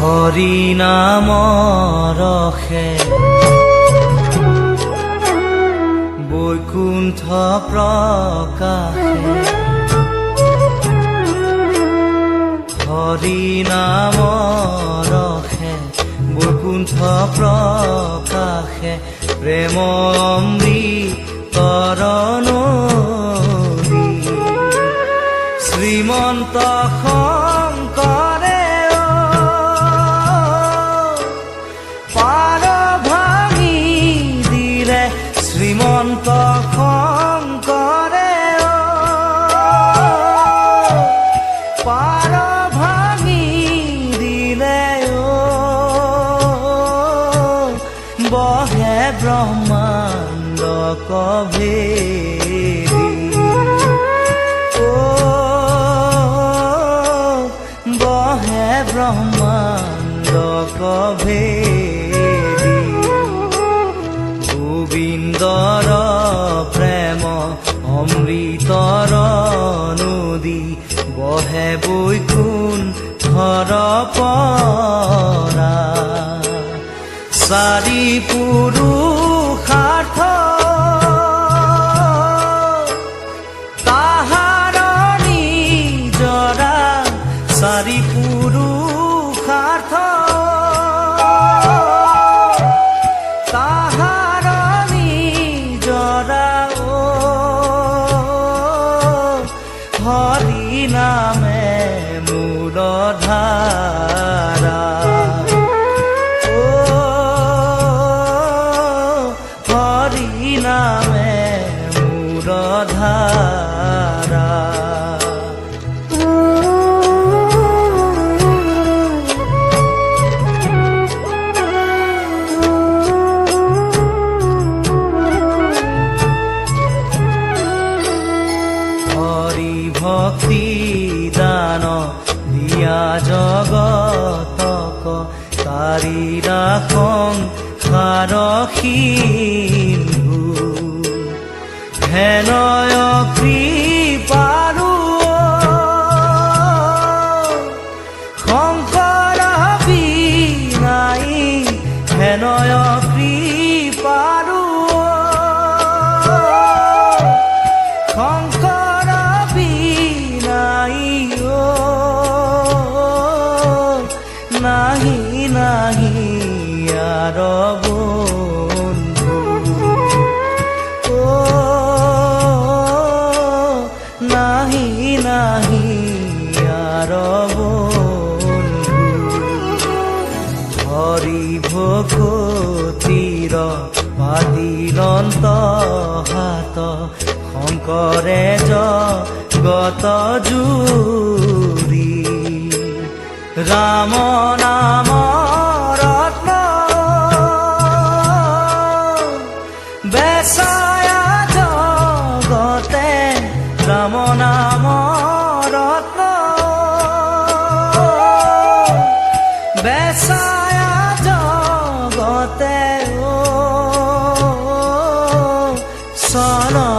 হৰি নাম ৰসে বৈকুণ্ঠ প্ৰকাশে হৰি নাম ৰসে বৈকুণ্ঠ প্ৰকাশে প্ৰেম অমৃতৰ নদী শ্ৰীমন্ত শংকৰে পাৰ ভাঙি দিলে শ্ৰীমন্ত শংকৰে পাৰ ভাঙি দিলে বহে ব্ৰহ্মাণ্ড কভেদি বহে ব্ৰহ্মাণ্ড কভেদি গোবিন্দৰ প্ৰেম অমৃতৰ নদী বহে বৈকুণ্ঠৰ পৰা চাৰি পুৰুষাৰ্থ তাহাৰ নিজৰা চাৰি পুৰুষাৰ্থ তাহাৰ নিজৰা হৰি নামে মূল ধাৰা হৰি নামে মূল ধাৰা হৰি ভক্তি দান দিয়া জগতক তাৰি ৰাখং সিন্ধু হেনয় কৃপাৰু শংকৰ বিনাই হেনয় কৃপাৰু শংকৰ বিনাই নাহি নাহি আৰ বন্ধু নাহি নাহি আৰ বন্ধু হৰি ভকতিৰ পাদিলন্ত হাত শংকৰে জগত জুৰি ৰাম নাম ৰত্ন বেচায়া জগতে ৰাম নাম ৰত্ন বেচায়া জগতে চৰণ